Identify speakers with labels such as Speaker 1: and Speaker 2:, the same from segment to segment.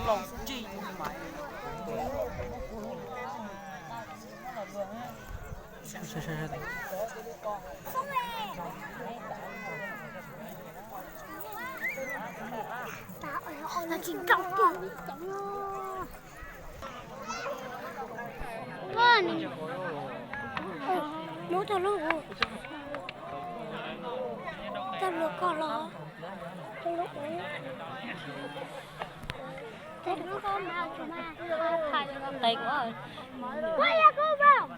Speaker 1: Lòng chi mày
Speaker 2: là chỉ cọc kìa ngon lúa cho lúa cho lúa con lo cho lúa thế nó con nào cho mà phải
Speaker 1: tay quá rồi
Speaker 2: quay ra cô vào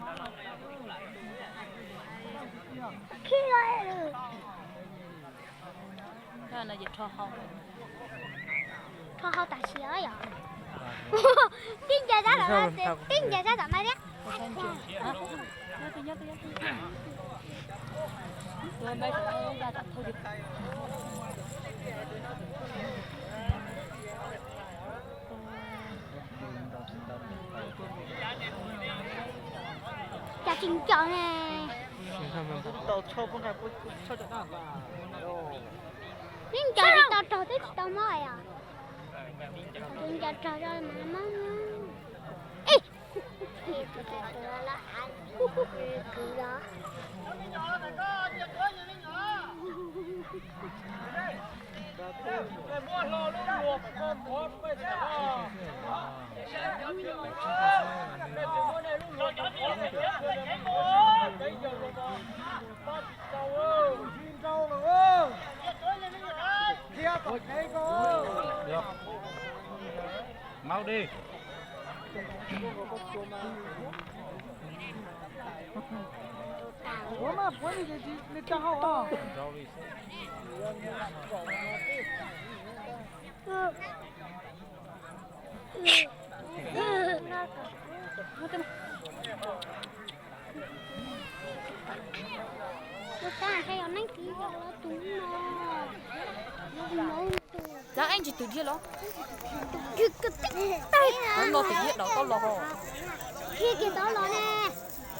Speaker 2: khi lại
Speaker 1: đó là dịch thọ hồng
Speaker 2: tại xí ấy à tin giờ ra là tin giờ ra là mai đấy
Speaker 1: rồi bây giờ ra tận thôi
Speaker 2: chả chính chọn nè
Speaker 3: tàu cho con cái cho chẳng nào cả
Speaker 2: tin giờ thì tao trò tới tao mới à tin giờ trò rồi mà má ê cứ đó
Speaker 3: mua lò luôn luộc con có bây giờ mua này luôn luộc cái giờ rồi bắt đầu ơi xin câu rồi ơi kia còn cái cô
Speaker 4: được mau đi
Speaker 3: ủa mà bữa gì đi cho họ
Speaker 4: rau đi
Speaker 1: dạ anh chỉ từ kia đó
Speaker 2: tay
Speaker 1: nó từ kia đó tao lò
Speaker 2: kia kia tao lò nè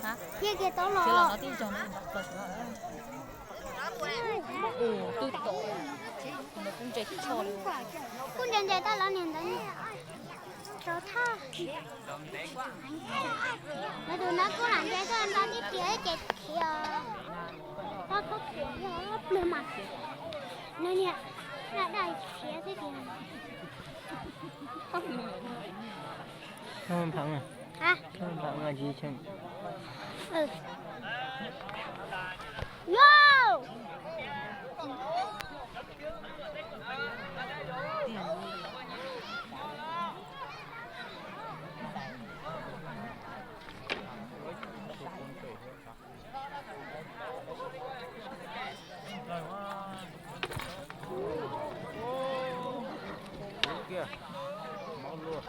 Speaker 1: hả
Speaker 2: kia tao
Speaker 1: kia là
Speaker 2: lò
Speaker 1: nó tin chồng tôi tổ nó cũng chạy cho luôn
Speaker 2: con chân chạy tao lò nè đấy cháu tha mà tụi nó cứ làm chạy cho anh ta đi kia chạy kia tao có kia hấp lên mặt nè nè là đây kia thế kìa
Speaker 3: không thắng à
Speaker 2: hả
Speaker 3: không thắng là gì chẳng
Speaker 2: ừ vô
Speaker 4: kia mau luôn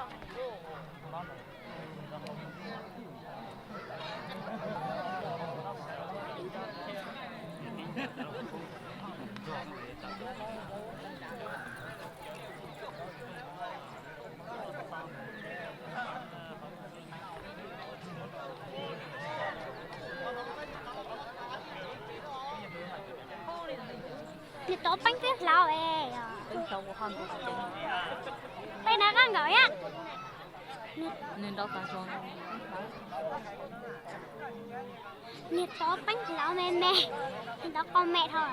Speaker 2: thì tổ bánh phết lao ê
Speaker 1: bánh sầu của Hàn Quốc
Speaker 2: đây là con gọi á
Speaker 1: nên đó ta cho
Speaker 2: nhiệt tổ bánh lao mẹ mẹ thì đó con mẹ thôi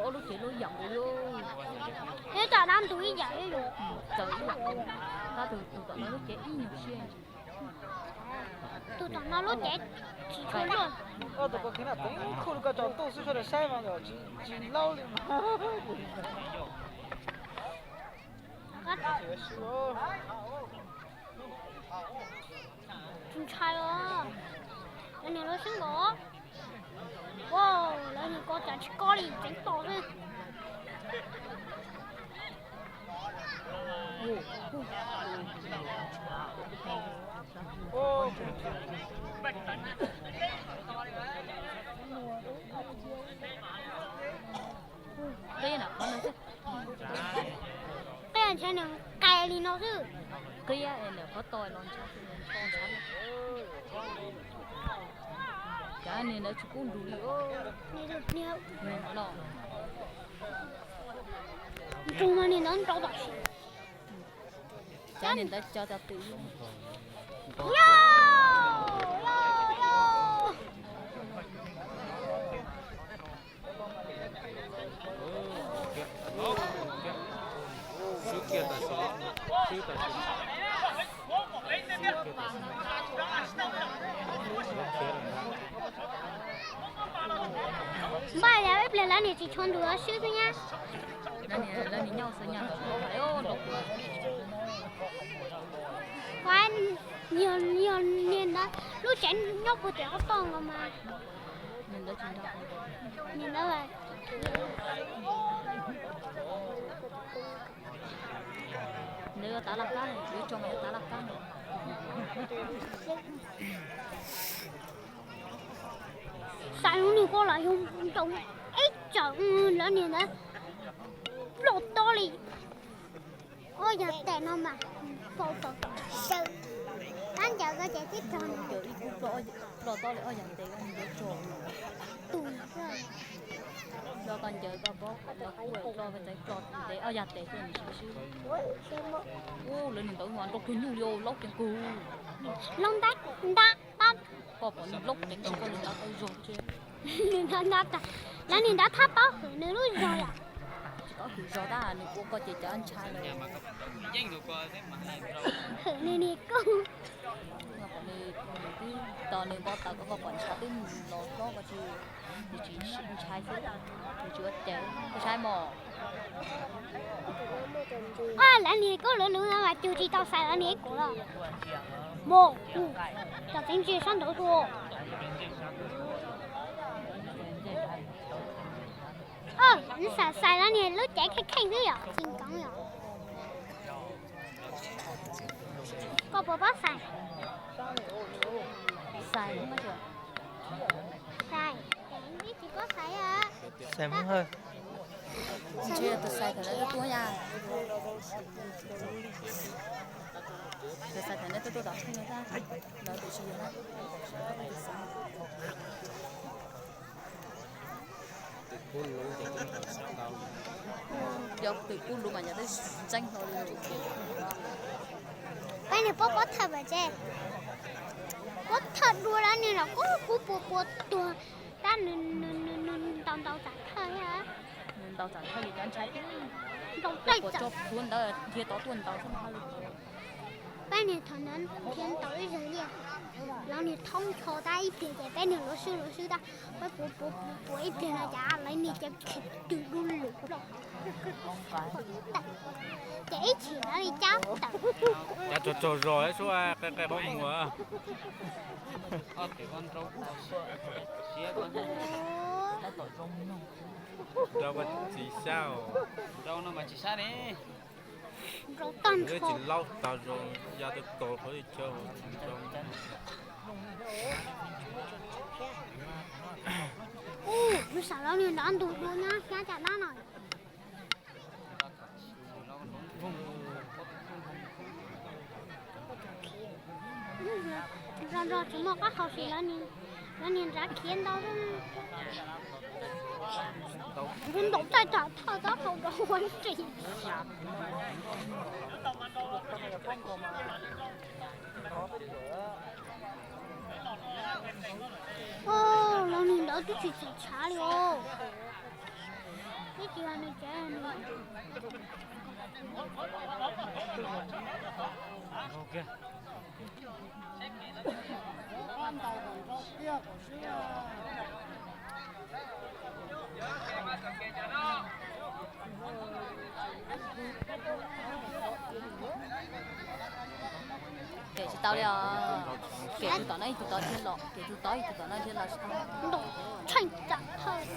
Speaker 1: lỗ lúc chị lỗ giận luôn.
Speaker 2: Nếu cho đám tụi vậy rồi.
Speaker 1: Trời ơi, ta từ tụi nó lúc trẻ ít nhiều xe.
Speaker 2: Tụi nó lúc trẻ chỉ thôi luôn.
Speaker 3: tụi con thế nào tính không có cho tôi sẽ được sai mà rồi chỉ lâu liền mà.
Speaker 2: Chúng trai ơi, lần này nó sinh gỗ. Wow, lần này con chẳng chỉ có đi đánh tổ thôi.
Speaker 1: Cái nào con nói chứ?
Speaker 2: Cái này chơi này cài đi nó chứ.
Speaker 1: Cái này có tôi non chắc con chán. Cái này nó chỉ cũng đủ nữa.
Speaker 2: Này được nhiều.
Speaker 1: Nó.
Speaker 2: Chúng mà này nó trâu bạc.
Speaker 1: Cái này đã cho ta tự.
Speaker 2: Yo, yo, yo.
Speaker 4: Trước kia tài xế, trước tài xế.
Speaker 2: Ba là ép lên lá này chỉ chọn đùa xíu thôi nha.
Speaker 1: Là nhìn nhau sao nhà phải ô độc.
Speaker 2: Qua nhiều nhìn đó, lúc trẻ nhóc của trẻ có to mà.
Speaker 1: Nhìn đó chính đó.
Speaker 2: Nhìn đó vậy.
Speaker 1: Nếu ta làm cá này, nếu cho mày ta làm cá này.
Speaker 2: Sao nó đi qua lại không trông ít trận nữa nhìn đó. Lột to đi. Ôi giờ tè nó mà. Phụ phụ. Sự. Anh chờ có trẻ tiếp tròn.
Speaker 1: Giờ đi cũng lo to lại ở dàn tiền không được trộn.
Speaker 2: Tùy rồi.
Speaker 1: Lo còn giờ có lo cuối lo về tới trộn để ở dàn tiền thì xíu. Ô lên nhìn tới ngoan lốc cái nhu vô lốc cái cù.
Speaker 2: Lông tách đá tách.
Speaker 1: Có bọn lốc đến con lên đó tới rồi chứ.
Speaker 2: Nên đá tách. Là nên đã thắp báo khởi nữa rồi à.
Speaker 1: Có rủi ro ta nên cũng có chỉ cho anh trai rồi.
Speaker 2: Khởi nên đi công.
Speaker 1: Mà còn này cái tờ này có tờ có quản sát đến nó có chứ thì chỉ xin trai thôi thì chưa trẻ cái trai mò.
Speaker 2: À là nên có lửa lửa mà tiêu chí tao xài là nên của rồi. Một. Tao tính chơi sang đầu thua. Nó xài là nên lúc trẻ khách thứ rồi, xin cống rồi. Có bộ bác xài.
Speaker 1: Sai đúng không chưa?
Speaker 2: Xài. Em biết chỉ có xài à.
Speaker 3: Xem hơi.
Speaker 1: Chưa tôi sai thật là tôi nha. Tôi sai thật là tôi đọc cho người ta. Nói tôi chỉ là dọc từ cún luôn mà nhà đấy tranh thôi.
Speaker 2: Cái này bố thật vậy chứ. Bố thật đùa ra nên là có bố đùa. Ta nên tao chặt thôi hả?
Speaker 1: Tao chẳng thấy gì anh trai.
Speaker 2: Tao tay
Speaker 1: Của
Speaker 2: chặt.
Speaker 1: cho tuần đó kia tó tuần tao không hay.
Speaker 2: Cái này thằng nên thiên tới rồi đi. Lão này thông cho ta ít tiền để cái này lỗ sư ta. Cái bố ít tiền là giá lấy này cho khịt từ đun lửa rồi. Cái ít chỉ nó đi cháu tặng.
Speaker 4: Dạ trò rồi số cái bông mà. Đâu mà chỉ sao?
Speaker 3: Đâu nó mà chỉ sao đấy.
Speaker 2: Rồi tan
Speaker 4: Nếu
Speaker 2: khô.
Speaker 4: chỉ lâu tao rồi ra được tổ có đi chơi.
Speaker 2: Nó xả lão này nó ăn tụt luôn nhá, giá chặt nó này. Rồi chúng mà có học gì lão này ra khiến đâu đó. Run đổ tay trả thơ đó không có quán trị. Ô, lão này đỡ cái chuyện trả liệu. chị này trẻ này.
Speaker 4: Ok.
Speaker 3: Ban đầu còn cho kia của xưa.
Speaker 1: kể cho tao đi à, kể từ tao này từ tao thiên lọ, kể từ tao này thiên là sao?
Speaker 2: Đồ thành trạng thôi.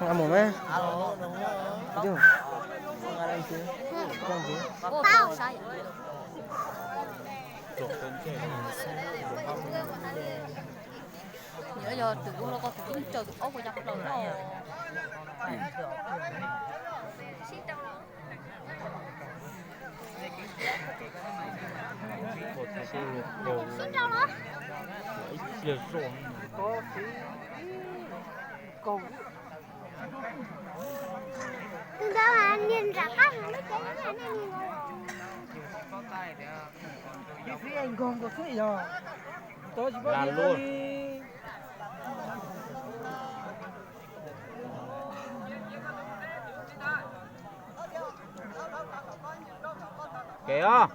Speaker 3: Ăn một mấy? Chứ. Ăn anh chứ. Ăn chứ.
Speaker 1: Ô, tao sai. Nhớ giờ từ lúc nó có từ chờ từ ốc của nhau rồi nó.
Speaker 2: Xin chào nó.
Speaker 3: Có tí cầu.
Speaker 2: Từ đó là nhìn ra khác nó chơi với anh em nhìn rồi.
Speaker 3: Cái phía anh còn có suy rồi. Tôi chỉ
Speaker 4: Là
Speaker 3: có
Speaker 4: luôn. Kìa.